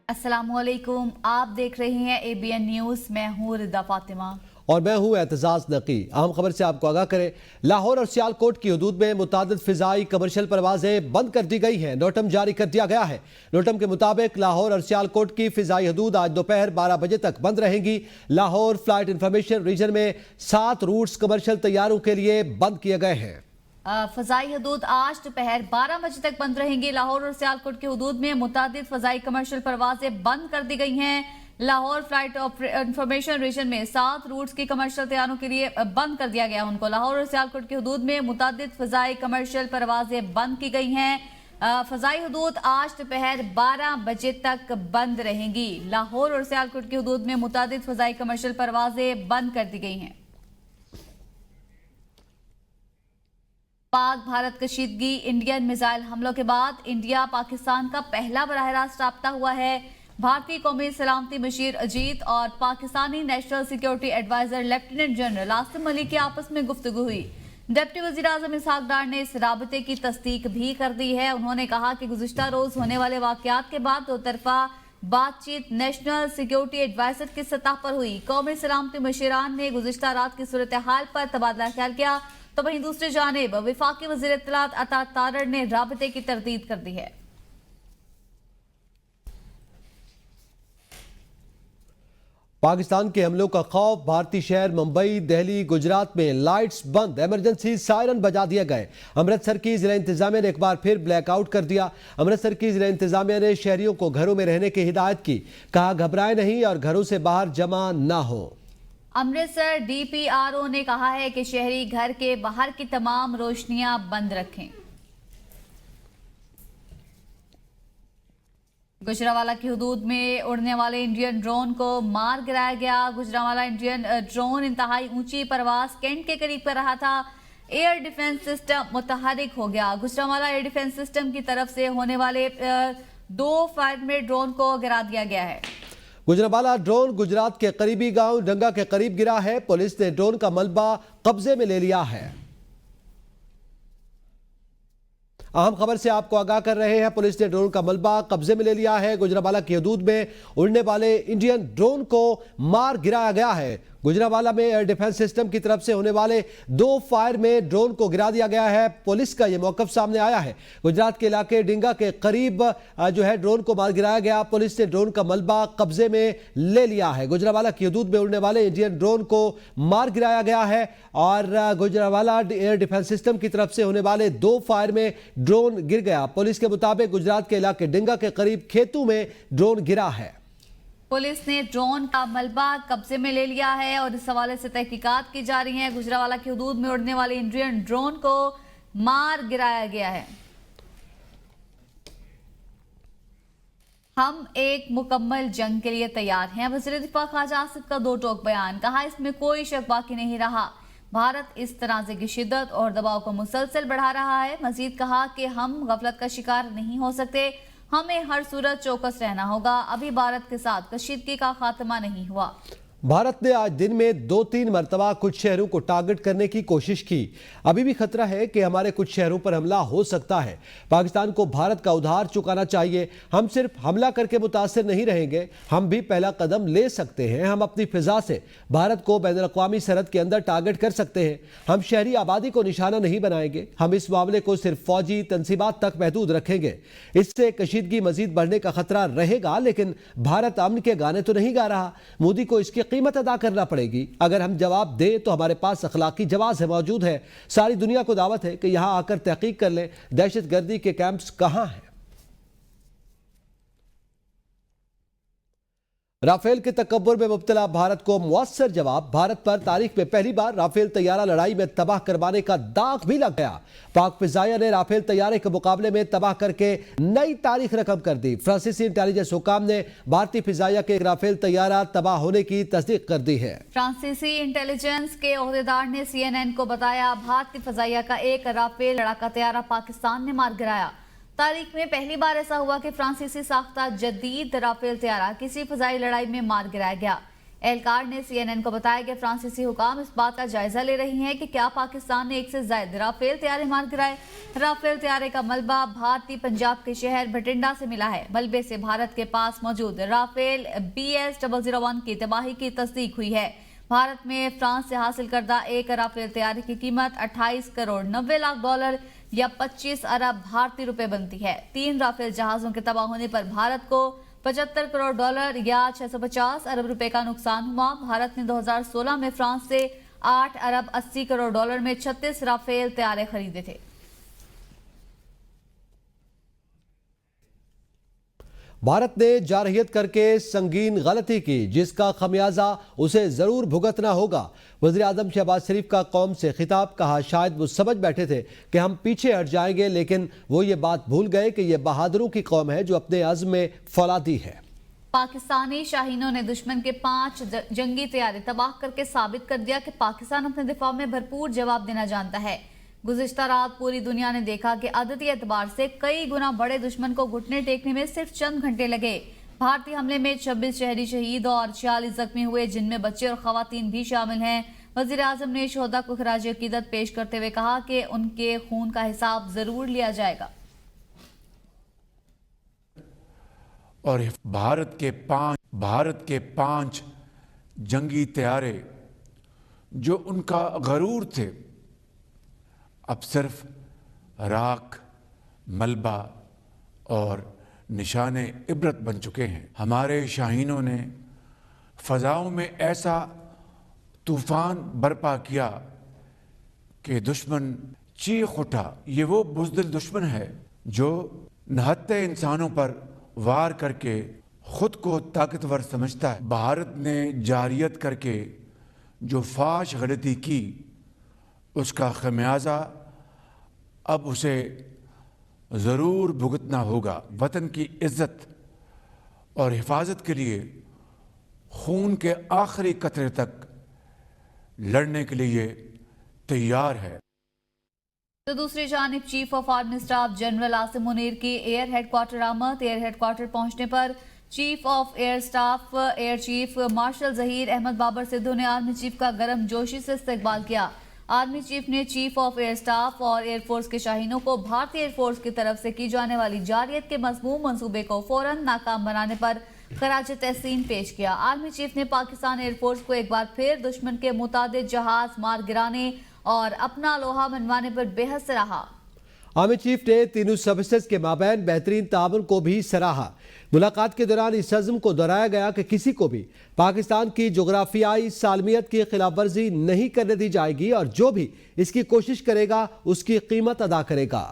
अस्सलामुअलैकुम, आप देख रहे हैं ABN न्यूज़। मैं हूँ रिदा फातिमा और मैं हूं एतजाज नकी। अहम खबर से आपको आगाह करें, लाहौर और सियालकोट की हदूद में मुतादिद फिजाई कमर्शियल परवाजें बंद कर दी गई हैं। नोटम जारी कर दिया गया है। नोटम के मुताबिक लाहौर और सियालकोट की फिजाई हदूद आज दोपहर 12 बजे तक बंद रहेंगी। लाहौर फ्लाइट इंफॉर्मेशन रीजन में 7 रूट्स कमर्शियल तैयारों के लिए बंद किए गए हैं। फजाई हदूद आज दोपहर 12 बजे तक बंद रहेंगी। लाहौर और सियालकोट की हदूद में मुतादिद फजाई कमर्शियल परवाजें बंद कर दी गई हैं। लाहौर फ्लाइट इंफॉर्मेशन रीजन में 7 रूट्स की कमर्शियल तैयारों के लिए बंद कर दिया गया उनको। लाहौर और सियालकोट की हदूद में मुतादिद फजाई कमर्शियल परवाजें बंद की गई हैं। फजाई हदूद आज दोपहर 12 बजे तक बंद रहेंगी। लाहौर और सियालकोट की हदूद में मुतादिद फजाई कमर्शियल परवाजें बंद कर दी गई हैं। पाक भारत कशीदगी इंडियन मिसाइल हमलों के बाद इंडिया पाकिस्तान का पहला बराह रास्त राब्ता हुआ है। भारतीय कौमी सलामती मशीर अजीत और Pakistani national security adviser lieutenant general Asim Malik की आपस में गुफ्तगू हुई। डिप्टी वजीर आजम इसहाक डार ने इस राबते की तस्दीक भी कर दी है। उन्होंने कहा कि गुज़िश्ता रोज होने वाले वाकयात के बाद दो तरफा बातचीत नेशनल सिक्योरिटी एडवाइजर की सतह पर हुई। कौमी सलामती मशीरान ने गुज़िश्ता रात की सूरत हाल पर तबादला ख्याल किया, तो वहीं दूसरी जानिब वफाकी वज़ीर इत्तलात अता तारड़ ने राबते की तरदीद कर दी है। पाकिस्तान के हमलों का खौफ, भारतीय शहर मुंबई, दिल्ली, गुजरात में लाइट्स बंद, इमरजेंसी सायरन बजा दिए गए। अमृतसर की जिला इंतजामिया ने एक बार फिर ब्लैकआउट कर दिया। अमृतसर की जिला इंतजामिया ने शहरियों को घरों में रहने की हिदायत की। कहा घबराए नहीं और घरों से बाहर जमा ना हो। अमृतसर DPRO ने कहा है कि शहरी घर के बाहर की तमाम रोशनियां बंद रखें। गुजरावाला की हदूद में उड़ने वाले इंडियन ड्रोन को मार गिराया गया। गुजरावाला इंडियन ड्रोन इंतहाई ऊंची परवाज कैंट के करीब कर रहा था। एयर डिफेंस सिस्टम मुतहरिक हो गया। गुजरावाला एयर डिफेंस सिस्टम की तरफ से होने वाले 2 फायर में ड्रोन को गिरा दिया गया है। गुजरावाला ड्रोन गुजरात के करीबी गांव डंगा के करीब गिरा है। पुलिस ने ड्रोन का मलबा कब्जे में ले लिया है। अहम खबर से आपको आगाह कर रहे हैं, पुलिस ने ड्रोन का मलबा कब्जे में ले लिया है। गुजरावाला की हदूद में उड़ने वाले इंडियन ड्रोन को मार गिराया गया है। गुजरावाला में एयर डिफेंस सिस्टम की तरफ से होने वाले 2 फायर में ड्रोन को गिरा दिया गया है। पुलिस का यह मौकफ सामने आया है। गुजरात के इलाके डिंगा के करीब जो है ड्रोन को मार गिराया गया। पुलिस ने ड्रोन का मलबा कब्जे में ले लिया है। गुजरावाला की हदूद में उड़ने वाले इंडियन ड्रोन को मार गिराया गया है और गुजरावाला एयर डिफेंस सिस्टम की तरफ से होने वाले 2 फायर में ड्रोन गिर गया। पुलिस के मुताबिक गुजरात के इलाके डिंगा के करीब खेतों में ड्रोन गिरा है। पुलिस ने ड्रोन का मलबा कब्जे में ले लिया है और इस हवाले से तहकीकात की जा रही है। गुजरावाला की हदूद में उड़ने वाले इंडियन ड्रोन को मार गिराया गया है। हम एक मुकम्मल जंग के लिए तैयार हैं। वज़ीर दिफा ख्वाजा आसिफ का 2 टोक बयान। कहा इसमें कोई शक बाकी नहीं रहा। भारत इस तनाज़े की शिद्दत और दबाव को मुसलसल बढ़ा रहा है। मजीद कहा कि हम गफलत का शिकार नहीं हो सकते, हमें हर सूरत चौकस रहना होगा। अभी भारत के साथ कशीदगी का खात्मा नहीं हुआ। भारत ने आज दिन में 2-3 मरतबा कुछ शहरों को टारगेट करने की कोशिश की। अभी भी खतरा है कि हमारे कुछ शहरों पर हमला हो सकता है। पाकिस्तान को भारत का उधार चुकाना चाहिए। हम सिर्फ हमला करके मुतासर नहीं रहेंगे, हम भी पहला कदम ले सकते हैं। हम अपनी फिजा से भारत को बैनुल-अक़वामी सरहद के अंदर टारगेट कर सकते हैं। हम शहरी आबादी को निशाना नहीं बनाएंगे। हम इस मामले को सिर्फ फौजी तनसीबात तक महदूद रखेंगे। इससे कशीदगी मजीद बढ़ने का खतरा रहेगा, लेकिन भारत अमन के गाने तो नहीं गा रहा। मोदी को इसकी कीमत अदा करना पड़ेगी। अगर हम जवाब दें तो हमारे पास अखलाकी जवाब है, मौजूद है। सारी दुनिया को दावत है कि यहां आकर तहकीक कर लें दहशतगर्दी के कैंप्स कहां हैं। राफेल के तकब्बुर में मुब्तला भारत को मुअस्सर जवाब। भारत पर तारीख में पहली बार राफेल तैयारा लड़ाई में तबाह करवाने का दाग भी लग गया। पाक फिजाइया ने राफेल तैयारे के मुकाबले में तबाह करके नई तारीख रकम कर दी। फ्रांसीसी इंटेलिजेंस हुकाम ने भारतीय फिजाइया के राफेल तैयारा तबाह होने की तस्दीक कर दी है। फ्रांसीसी इंटेलिजेंस के ओहदेदार ने CNN को बताया, भारतीय फिजाइया का एक राफेल लड़ाका तैयारा पाकिस्तान ने मार गिराया। तारीख में पहली बार ऐसा हुआ कि फ्रांसीसी साख्ता जदीद राफेल तैयारा किसी फजाई लड़ाई में मार गिराया गया। एहलकार ने CNN को बताया कि फ्रांसीसी हुकाम इस बात का जायजा ले रही हैं कि क्या पाकिस्तान ने एक से ज्यादा राफेल तैयारे मार गिराए। राफेल तैयारे का मलबा भारतीय पंजाब के शहर भटिंडा से मिला है। मलबे से भारत के पास मौजूद राफेल BS-001 की तबाही की तस्दीक हुई है। भारत में फ्रांस से हासिल करदा एक राफेल तैयारे की कीमत 28 करोड़ 90 लाख डॉलर या 25 अरब भारतीय रुपए बनती है। 3 राफेल जहाजों के तबाह होने पर भारत को 75 करोड़ डॉलर या 650 अरब रुपए का नुकसान हुआ। भारत ने 2016 में फ्रांस से 8 अरब 80 करोड़ डॉलर में 36 राफेल तैयारे खरीदे थे। भारत ने जारहियत करके संगीन गलती की, जिसका खमियाजा उसे जरूर भुगतना होगा। वज़ीर आज़म शहबाज शरीफ का कौम से खिताब, कहा शायद वो समझ बैठे थे कि हम पीछे हट जाएंगे, लेकिन वो ये बात भूल गए कि ये बहादुरों की कौम है जो अपने अज़्म में फौलादी है। पाकिस्तानी शाहीनों ने दुश्मन के 5 जंगी तैयारे तबाह करके साबित कर दिया कि पाकिस्तान अपने दिफा में भरपूर जवाब देना जानता है। गुज़िश्ता रात पूरी दुनिया ने देखा कि अददी एतबार से कई गुना बड़े दुश्मन को घुटने टेकने में सिर्फ चंद घंटे लगे। भारतीय हमले में 26 शहरी शहीद और 46 जख्मी हुए, जिनमें बच्चे और खवातीन भी शामिल हैं। वज़ीर आज़म ने शोहदा को खराज अकीदत पेश करते हुए कहा कि उनके खून का हिसाब जरूर लिया जाएगा। और भारत के 5 जंगी तैयारे जो उनका गरूर थे, अब सिर्फ राख, मलबा और निशाने इबरत बन चुके हैं। हमारे शाहीनों ने फ़ज़ाओं में ऐसा तूफ़ान बर्पा किया कि दुश्मन चीख उठा। ये वो बुज़दिल दुश्मन है जो नहत्ते इंसानों पर वार करके खुद को ताकतवर समझता है। भारत ने जारियत करके जो फाश गलती की, उसका खमियाजा अब उसे ज़रूर भुगतना होगा। वतन की इज्जत और हिफाजत के लिए खून के आखिरी कतरे तक लड़ने के लिए तैयार है। तो दूसरी जानिब chief of army staff general Asim Munir की एयर हेडक्वार्टर आमद। एयर हेडक्वार्टर पहुंचने पर chief of air staff air chief marshal Zaheer Ahmed Babar Sidhu ने आर्मी चीफ का गर्म जोशी से इस्तकबाल किया। आर्मी चीफ ने चीफ ऑफ एयर स्टाफ और एयरफोर्स के शाहीनों को भारतीय एयरफोर्स की तरफ से की जाने वाली जारियत के मज़मूम मंसूबे को फौरन नाकाम बनाने पर खराज तहसीन पेश किया। आर्मी चीफ ने पाकिस्तान एयरफोर्स को एक बार फिर दुश्मन के मुतादिद जहाज मार गिराने और अपना लोहा मनवाने पर बेहद सराहा। आर्मी चीफ ने तीनों सर्विसेज के माबैन बेहतरीन ताउन को भी सराहा। मुलाकात के दौरान इस अज़्म को दोहराया गया कि किसी को भी पाकिस्तान की जोग्राफियाई सालमियत की खिलाफ वर्जी नहीं करने दी जाएगी और जो भी इसकी कोशिश करेगा उसकी कीमत अदा करेगा।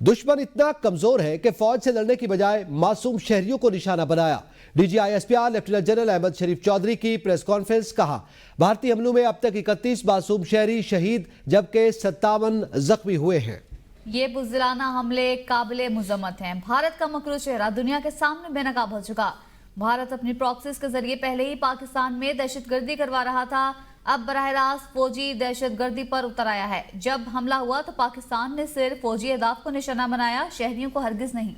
दुश्मन इतना कमजोर है कि फौज से लड़ने की बजाय मासूम शहरियों को निशाना बनाया। DGI-SPR लेफ्टिनेंट जनरल अहमद शरीफ चौधरी की प्रेस कॉन्फ्रेंस, कहा भारतीय हमलों में अब तक 31 मासूम शहरी शहीद जबकि 57 जख्मी हुए हैं। ये बुज़दिलाना हमले काबिले मुज़म्मत हैं। भारत का मकरू चेहरा दुनिया के सामने बेनकाब हो चुका। भारत अपनी प्रॉक्सीज के जरिए पहले ही पाकिस्तान में दहशतगर्दी करवा रहा था, अब बराह रास्त फौजी दहशतगर्दी पर उतर आया है। जब हमला हुआ तो पाकिस्तान ने सिर्फ फौजी अहदाफ को निशाना बनाया, शहरियों को हरगिज नहीं।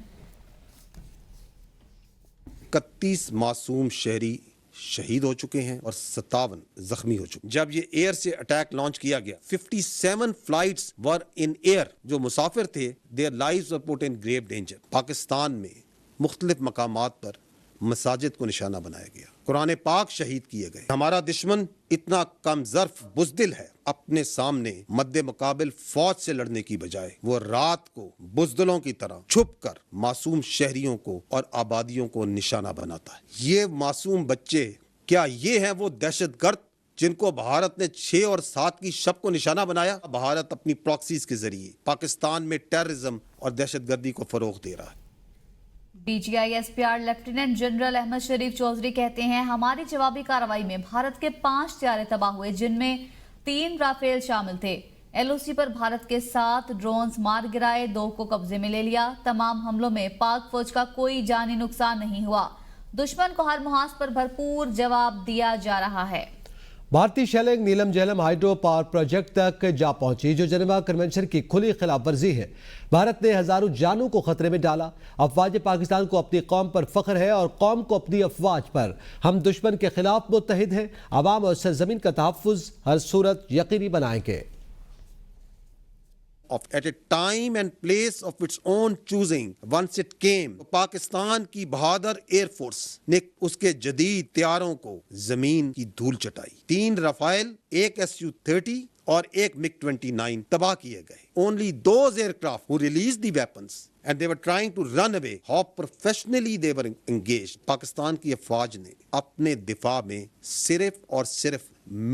31 मासूम शहरी शहीद हो चुके हैं और 57 जख्मी हो चुके। जब ये एयर से अटैक लॉन्च किया गया, 57 फ्लाइट्स वर इन एयर। जो मुसाफिर थे, their lives were put in grave danger. Pakistan में मुख्तलिफ मकामात पर मसाजिद को निशाना बनाया गया, कुरान पाक शहीद किए गए। हमारा दुश्मन इतना कम ज़र्फ बुज़दिल है, अपने सामने मद्दे मुकाबिल फौज से लड़ने की बजाय वो रात को बुज़दिलों की तरह छुप कर मासूम शहरियों को और आबादियों को निशाना बनाता है। ये मासूम बच्चे, क्या ये हैं वो दहशतगर्द जिनको भारत ने 6 और 7 की शब को निशाना बनाया? भारत अपनी प्रॉक्सीज के जरिए पाकिस्तान में टेररिज्म और दहशतगर्दी को फरोग दे रहा है। DGI-SPR लेफ्टिनेंट जनरल अहमद शरीफ चौधरी कहते हैं, हमारी जवाबी कार्रवाई में भारत के 5 तैयारे तबाह हुए, जिनमें 3 राफेल शामिल थे। LOC पर भारत के 7 ड्रोन्स मार गिराए, 2 को कब्जे में ले लिया। तमाम हमलों में पाक फौज का कोई जानी नुकसान नहीं हुआ। दुश्मन को हर मुहाज पर भरपूर जवाब दिया जा रहा है। भारतीय शेलिंग नीलम झेलम हाइड्रो पावर प्रोजेक्ट तक जा पहुंची, जो जेनेवा कन्वेंशन की खुली खिलाफ वर्जी है। भारत ने हजारों जानों को खतरे में डाला। अफवाज पाकिस्तान को अपनी कौम पर फख्र है और कौम को अपनी अफवाज पर। हम दुश्मन के खिलाफ मुत्तहिद हैं। अवाम और सरजमीन का तहफ्फुज हर सूरत यकीनी बनाएंगे। At a time and place of its own choosing, once it came, Pakistan की बहादुर एयरफोर्स ने उसके जदीद तैयारों को जमीन की धूल चटाई। 3 रफाइल, 1 Su-30 और 1 MiG-29 तबाह किए गए। Only those aircraft who released the weapons and they were trying to run away, how professionally they were engaged. Pakistan की अफवाज ने अपने दिफा में सिर्फ और सिर्फ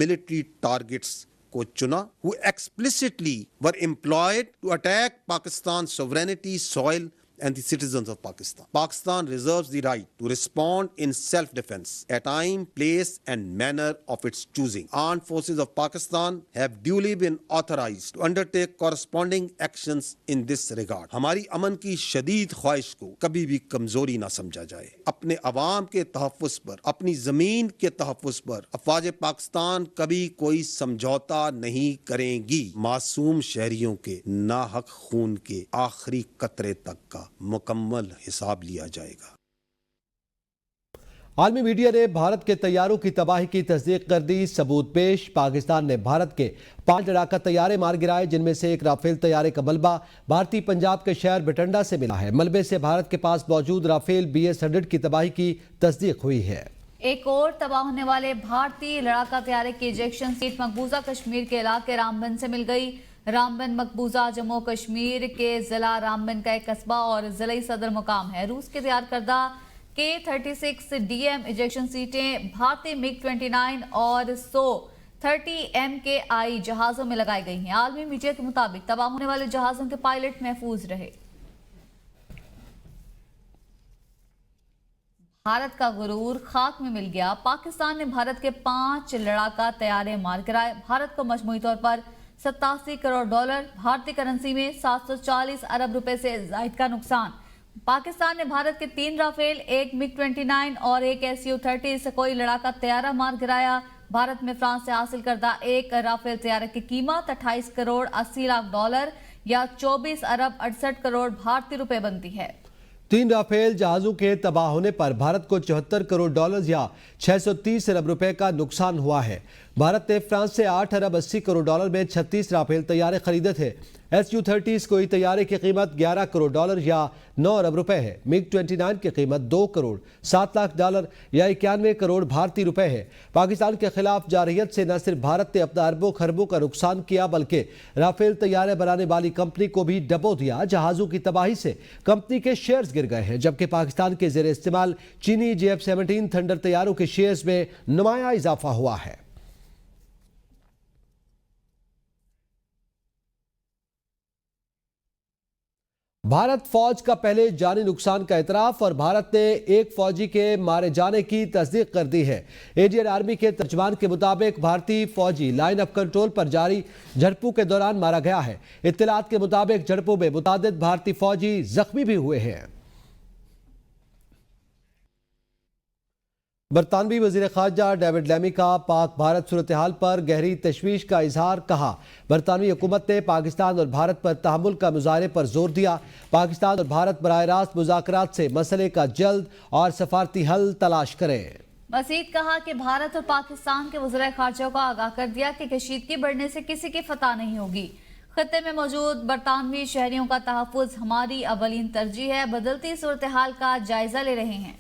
मिलिट्री टारगेट्स को चुना, who explicitly were employed to attack Pakistan's sovereignty, soil and the citizens of Pakistan. Pakistan reserves the right to respond in self-defense at time, place and manner of its choosing. Armed forces of Pakistan have duly been authorized to undertake corresponding actions in this regard. हमारी अमन की शदीद ख्वाहिश को कभी भी कमजोरी ना समझा जाए। अपने अवाम के तहफ्फुज़ पर, अपनी जमीन के तहफ्फुज़ पर अफवाज पाकिस्तान कभी कोई समझौता नहीं करेंगी। मासूम शहरियों के नाहक खून के आखिरी कतरे तक का मुकम्मल हिसाब लिया जाएगा। आलमी मीडिया ने भारत के तैयारों की तबाही की तस्दीक कर दी। सबूत पेश। पाकिस्तान ने भारत के 5 लड़ाका तैयारे मार गिराए, जिनमें से एक राफेल तैयारे का मलबा भारतीय पंजाब के शहर बठिंडा से मिला है। मलबे से भारत के पास मौजूद राफेल BS-100 की तबाही की तस्दीक हुई है। एक और तबाह होने वाले भारतीय लड़ाका तैयारे की इजेक्शन सीट मकबूजा कश्मीर के इलाके रामबन से मिल गई। रामबन मकबूजा जम्मू कश्मीर के जिला रामबन का एक कस्बा और जिले सदर मुकाम है। रूस के तैयार करदा K-36 DM इजेक्शन सीटें भारतीय MiG-29 और Su-30 MKI जहाजों में लगाई गई हैं। आलमी मीडिया के मुताबिक तबाह होने वाले जहाजों के पायलट महफूज रहे। भारत का गुरूर खाक में मिल गया। पाकिस्तान ने भारत के 5 लड़ाका तैयारे मार गिराए। भारत को मजमूई तौर पर $87 करोड़, भारतीय करेंसी में 740 अरब रुपए से जायद का नुकसान। पाकिस्तान ने भारत के 3 राफेल, 1 MiG-29 और 1 Su-30 से कोई लड़ाका तैयारा मार गिराया। भारत में फ्रांस से हासिल करदा एक राफेल तैयारे की कीमत $28 करोड़ 80 लाख या 24 अरब 68 करोड़ भारतीय रुपए बनती है। 3 राफेल जहाजों के तबाह होने पर भारत को $74 करोड़ या 630 अरब रुपए का नुकसान हुआ है। भारत ने फ्रांस से 8 अरब 80 करोड़ में 36 राफेल तैयारे खरीदे थे। Su-30 कोई तैयारे की कीमत $11 करोड़ या 9 अरब रुपए है। MiG-29 की कीमत $2 करोड़ 7 लाख या 91 करोड़ भारतीय रुपए है। पाकिस्तान के खिलाफ जारहियत से न सिर्फ भारत ने अपना अरबों खरबों का नुकसान किया, बल्कि राफेल तैयारे बनाने वाली कंपनी को भी डबो दिया। जहाजों की तबाही से कंपनी के शेयर्स गिर गए हैं, जबकि पाकिस्तान के जेर इस्तेमाल चीनी JF-17 थंडर तैयारों के शेयर्स में नुमाया इजाफा हुआ है। भारत फौज का पहले जानी नुकसान का इतराफ और भारत ने एक फौजी के मारे जाने की तस्दीक कर दी है। इंडियन आर्मी के तर्जमान के मुताबिक भारतीय फौजी लाइन ऑफ कंट्रोल पर जारी झड़पों के दौरान मारा गया है। इत्तलात के मुताबिक झड़पों में मुतादिद भारतीय फौजी जख्मी भी हुए हैं। बरतानवी वजीर खारजा डेविड लैमी का पाक भारत सूरत हाल पर गहरी तशवीश का इजहार। कहा, बरतानवी हुकूमत ने पाकिस्तान और भारत पर तहम्मुल का मुजाहरे पर जोर दिया। पाकिस्तान और भारत बराह रास्त मुज़ाकरात से मसले का जल्द और सफारती हल तलाश करें। मजीद कहा कि भारत और पाकिस्तान के वज़ीर खारजा को आगाह कर दिया कि कशीदगी बढ़ने से किसी की फतह नहीं होगी। खत्ते में मौजूद बरतानवी शहरियों का तहफ़्फ़ुज़ हमारी अवलीन तरजीह है। बदलती सूरत हाल का जायजा ले रहे हैं।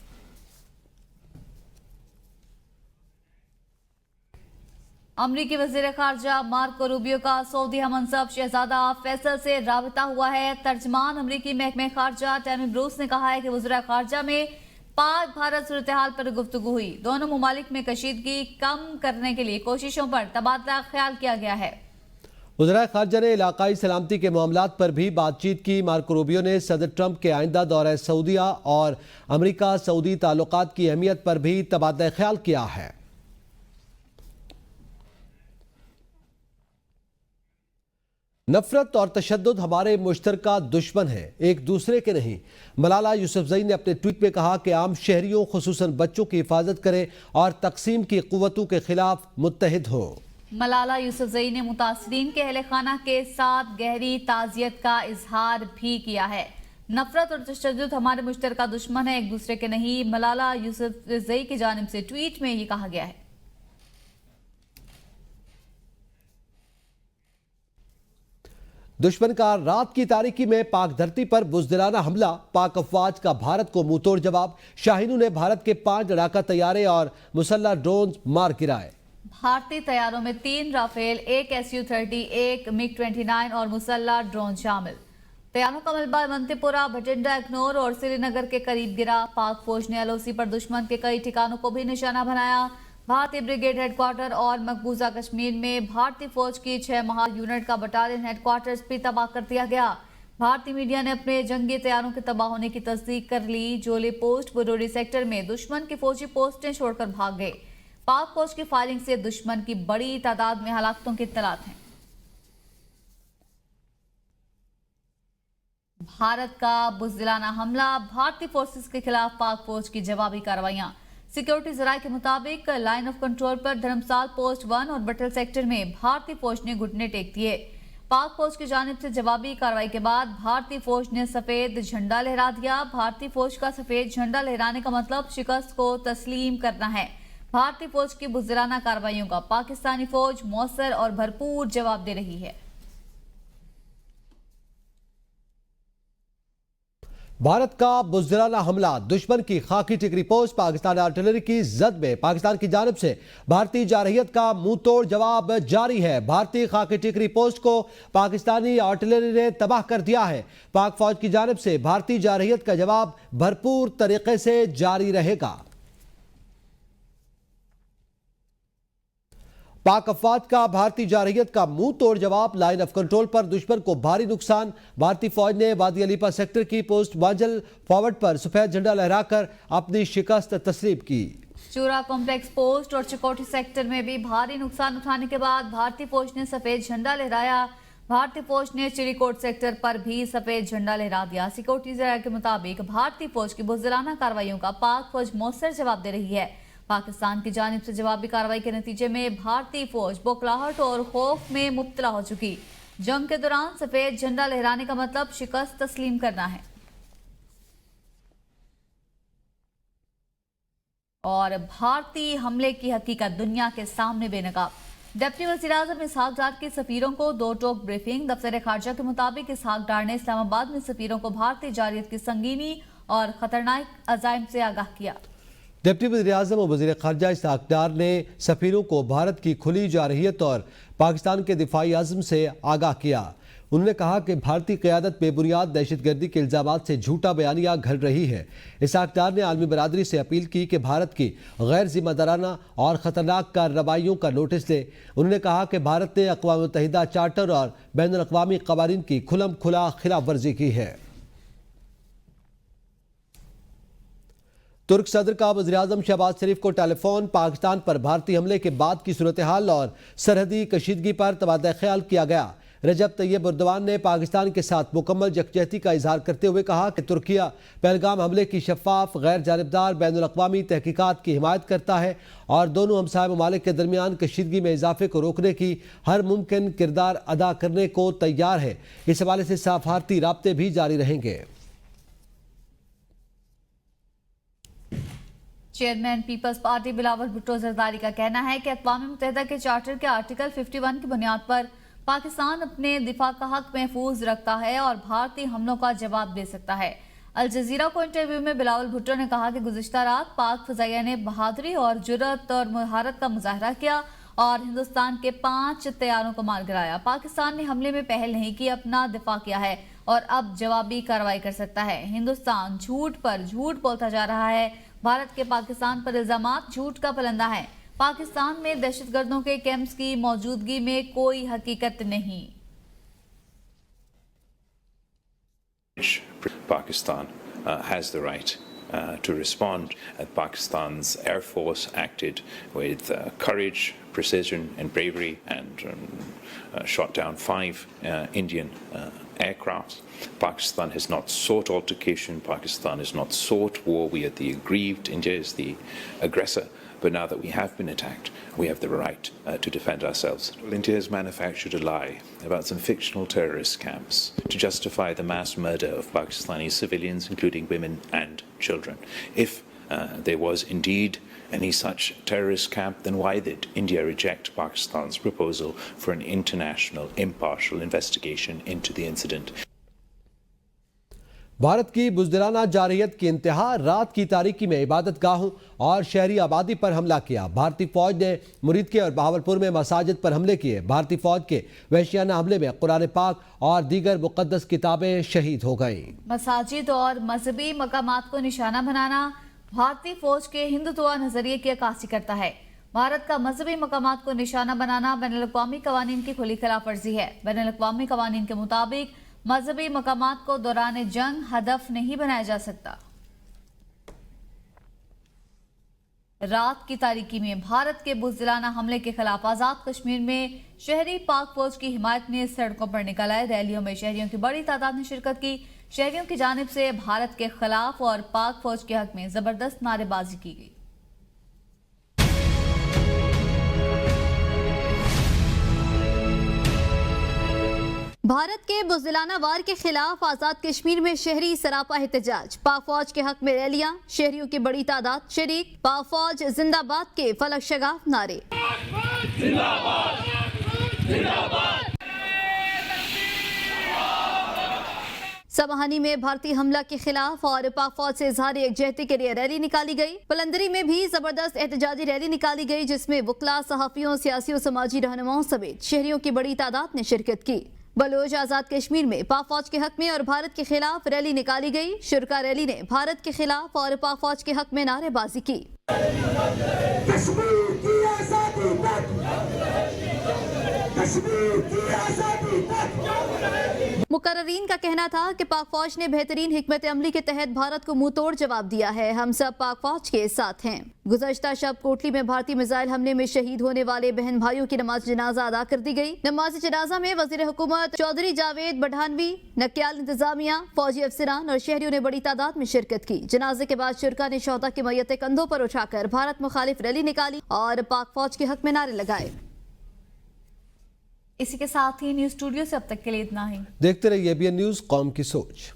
अमरीकी वज़ीर खारजा मार्को रूबियो का सऊदी हमनसब शहजादा फैसल से राबता हुआ है। तर्जमान अमरीकी महकमे खारजा टैमी ब्रूस ने कहा है कि वज़ीर खारजा में पाक भारत सूरत हाल पर गुफ्तगू हुई। दोनों मुमालिक में कशीदगी कम करने के लिए कोशिशों पर तबादला ख्याल किया गया है। वज़ीर खारजा ने इलाकाई सलामती के मामलात पर भी बातचीत की। मार्को रूबियो ने सदर ट्रंप के आइंदा दौरे सऊदिया और अमरीका सऊदी ताल्लुकात की अहमियत पर भी तबादला ख्याल किया है। नफरत और तशद्दुद हमारे मुश्तरका दुश्मन हैं, एक दूसरे के नहीं। मलाला यूसुफजई ने अपने ट्वीट में कहा कि आम शहरियों खुसूसन बच्चों की हिफाजत करें और तकसीम की कुव्वतों के खिलाफ मुत्तहिद हो। मलाला यूसुफजई ने मुतासरीन के अहले खाना के साथ गहरी ताज़ियत का इजहार भी किया है। नफरत और तशद्दुद हमारे मुश्तरका दुश्मन है, एक दूसरे के नहीं। मलाला यूसुफजई की जानिब से ट्वीट में ये कहा गया है। दुश्मन का रात की तारीकी में पाक धरती पर बुज़दिलाना हमला, पाक अफवाज का भारत को मुंहतोड़ जवाब। शाहीनों ने भारत के 5 लड़ाका तैयारे और मुसल्लह ड्रोन मार गिराए। भारतीय तैयारों में 3 राफेल, 1 SU-30, 1 MiG-29 और मुसल्लह ड्रोन शामिल। तैयारों का मलबा मंतीपुरा, भटिंडा, अखनौर और श्रीनगर के करीब गिरा। पाक फौज ने LOC पर दुश्मन के कई ठिकानों को भी निशाना बनाया। भारतीय ब्रिगेड हेडक्वार्टर और मकबूजा कश्मीर में भारतीय फौज की 6 महार यूनिट का बटालियन हेडक्वार्टर्स भी तबाह कर दिया गया। भारतीय मीडिया ने अपने जंगी तैयारों के तबाह होने की तस्दीक कर ली। जोली पोस्ट, बडोरी सेक्टर में दुश्मन की फौजी पोस्टें छोड़कर भाग गए। पाक फौज की फायरिंग से दुश्मन की बड़ी तादाद में हलाकतों की इत्तलात हैं। भारत का बुज़दिलाना हमला, भारतीय फोर्सेस के खिलाफ पाक फौज की जवाबी कार्रवाइयां। सिक्योरिटी जराये के मुताबिक लाइन ऑफ कंट्रोल पर धर्मसाल पोस्ट 1 और बटल सेक्टर में भारतीय फौज ने घुटने टेक दिए। पाक फौज की जानिब से जवाबी कार्रवाई के बाद भारतीय फौज ने सफेद झंडा लहरा दिया। भारतीय फौज का सफेद झंडा लहराने का मतलब शिकस्त को तस्लीम करना है। भारतीय फौज की बुज़दिलाना कार्रवाइयों का पाकिस्तानी फौज मौसर और भरपूर जवाब दे रही है। भारत का बुज़दिलाना हमला, दुश्मन की खाकी टिकरी पोस्ट, पाकिस्तान आर्टिलरी की जद में पाकिस्तान की जानिब से भारतीय जारहियत का मुंह तोड़ जवाब जारी है। भारतीय खाकी टिकरी पोस्ट को पाकिस्तानी आर्टिलरी ने तबाह कर दिया है। पाक फौज की जानिब से भारतीय जारहियत का जवाब भरपूर तरीके से जारी रहेगा। पाक अफवाज का भारतीय जारहियत का मुंह तोड़ जवाब, लाइन ऑफ कंट्रोल पर दुश्मन को भारी नुकसान। भारतीय फौज ने वादी अलीपा सेक्टर की पोस्ट वांजल फॉरवर्ड पर सफेद झंडा लहराकर अपनी शिकस्त तस्लीम की। चूरा कॉम्प्लेक्स पोस्ट और चिकोटी सेक्टर में भी भारी नुकसान उठाने के बाद भारतीय फौज ने सफेद झंडा लहराया। भारतीय फौज ने चिरीकोट सेक्टर पर भी सफेद झंडा लहरा दिया। सिक्योरिटी जराये के मुताबिक भारतीय फौज की बुज़दिलाना कार्रवाइयों का पाक फौज मौसर जवाब दे रही है। पाकिस्तान की जानिब से जवाबी कार्रवाई के नतीजे में भारतीय फौज बौखलाहट और खौफ में मुब्तला हो चुकी। जंग के दौरान सफेद झंडा लहराने का मतलब शिकस्त तस्लीम करना है। और भारतीय हमले की हकीकत दुनिया के सामने बेनकाब। डिप्टी वज़ीर-ए-आज़म इसहाक डार की सफीरों को 2 टोक ब्रीफिंग। दफ्तर खारजा के मुताबिक इसहाक डार ने इस्लामाबाद में सफीरों को भारतीय जारहियत की संगीनी और खतरनाक अज़ाइम से आगाह किया। डिप्टी वज़ीर-ए-आज़म और वज़ीर ख़ारजा इसहाक डार ने सफीरों को भारत की खुली जारहियत और पाकिस्तान के दिफाई आज़म से आगाह किया। उन्होंने कहा कि भारतीय क़यादत बेबुनियाद दहशतगर्दी के इल्ज़ामात से झूठा बयानिया घड़ रही है। इसहाक डार ने आलमी बरादरी से अपील की कि भारत की गैर जिम्मेदाराना और ख़तरनाक कार्रवाइयों का नोटिस ले। उन्होंने कहा कि भारत ने अक़वाम मुत्तहिदा चार्टर और बैनुल अक़वामी क़वानीन की खुलम खुला खिलाफ वर्जी की है। तुर्क सदर का वज़ीर-ए-आज़म शहबाज शरीफ को टेलीफोन, पाकिस्तान पर भारतीय हमले के बाद की सूरत हाल और सरहदी कशीदगी पर तबादला ख्याल किया गया। रजब तैयब एर्दोगान ने पाकिस्तान के साथ मुकम्मल यकजहती का इजहार करते हुए कहा कि तुर्किया पहलगाम हमले की शफाफ गैर जानिबदार बैनुल अक़वामी तहकीकात की हिमायत करता है और दोनों हमसाय ममालिक के दरमियान कशीदगी में इजाफे को रोकने की हर मुमकिन किरदार अदा करने को तैयार है। इस हवाले से सफारती राब्ते भी जारी रहेंगे। Chairman Peoples Party Bilawal Bhutto Zardari का कहना है कि अक़वाम मुत्तहिदा के चार्टर के आर्टिकल 51 की बुनियाद पर पाकिस्तान अपने दिफा का हक महफूज रखता है और भारतीय हमलों का जवाब दे सकता है। अल जज़ीरा को इंटरव्यू में बिलावल भुट्टो ने कहा कि गुज़िश्ता रात पाक फ़ज़ाइया ने बहादुरी और जुर्रत और महारत का मुजाहरा किया और हिंदुस्तान के 5 तैयारों को मार गिराया। पाकिस्तान ने हमले में पहल नहीं की, अपना दिफा किया है और अब जवाबी कार्रवाई कर सकता है। हिंदुस्तान झूठ पर झूठ बोलता जा रहा है। भारत के पाकिस्तान पर इल्जामात झूठ का पलंदा है। पाकिस्तान में दहशतगर्दों के कैंप्स की मौजूदगी में कोई हकीकत नहीं। Pakistan has the right to respond. Pakistan's Air Force acted with courage, precision and bravery, and shot down 5 Indian aircrafts. Pakistan has not sought altercation. Pakistan has not sought war. We are the aggrieved. India is the aggressor. But now that we have been attacked, we have the right to defend ourselves. Well, India has manufactured a lie about some fictional terrorist camps to justify the mass murder of Pakistani civilians, including women and children. If there was indeed any such terrorist camp, then why did India reject Pakistan's proposal for an international, impartial investigation into the incident? Bharat की बुज़दिलाना जारहियत की इंतहा, रात की तारीकी में इबादत गाहों और शहरी आबादी पर हमला किया। भारतीय फौज ने मुरीदके और बहावलपुर में मसाजिद पर हमले किए। भारतीय फौज के वहशियाना हमले में कुरान पाक और दीगर मुक़द्दस किताबें शहीद हो गईं। मसाजिद और मजहबी मकामात को निशाना बनाना भारतीय फौज के हिंदुत्व नजरिए की अक्कासी करता है। भारत का मजहबी मकामात को निशाना बनाना बैनुल-अक़वामी कवानीन की खुली खिलाफ वर्जी है। बैनुल-अक़वामी कवानीन के मुताबिक मजहबी मकामात को दौरान जंग हदफ नहीं बनाया जा सकता। रात की तारीकी में भारत के बुज़दिलाना हमले के खिलाफ आजाद कश्मीर में शहरी पाक फौज की हिमायत में सड़कों पर निकल आए। रैलियों में शहरियों की बड़ी तादाद ने शिरकत की। शहरियों की जानिब से भारत के खिलाफ और पाक फौज के हक में जबरदस्त नारेबाजी की गई। भारत के बुज़दिलाना वार के खिलाफ आजाद कश्मीर में शहरी सरापा एहतजाज। पाक फौज के हक में रैलियां, शहरियों की बड़ी तादाद शरीक। पाक फौज जिंदाबाद के फलक शगाफ नारे। सबहानी में भारतीय हमला के खिलाफ और पाक फौज से इजहार यकजहती के लिए रैली निकाली गई। बुलंदरी में भी जबरदस्त एहतजाजी रैली निकाली गई, जिसमें वकला, सहाफियों, सियासी और समाजी रहनुमाओं समेत शहरियों की बड़ी तादाद ने शिरकत की। बलोच आजाद कश्मीर में पाक फौज के हक में और भारत के खिलाफ रैली निकाली गई। शुरका रैली ने भारत के खिलाफ और पाक फौज के हक में नारेबाजी की। मुकर्रीन का कहना था कि पाक फौज ने बेहतरीन हिकमत अमली के तहत भारत को मुंह तोड़ जवाब दिया है। हम सब पाक फौज के साथ हैं। गुज़श्ता शब कोटली में भारतीय मिसाइल हमले में शहीद होने वाले बहन भाइयों की नमाज जनाजा अदा कर दी गई। नमाज जनाजा में वज़ीर हुकूमत चौधरी जावेद बढ़ानवी, नक्याल इंतजामिया, फौजी अफसरान और शहरियों ने बड़ी तादाद में शिरकत की। जनाजे के बाद शुरका ने शोहदा की मैयत कंधों पर उठाकर भारत मुखालिफ रैली निकाली और पाक फौज के हक में नारे लगाए। इसी के साथ ही न्यूज़ स्टूडियो से अब तक के लिए इतना ही। देखते रहिए ABN न्यूज़, कौम की सोच।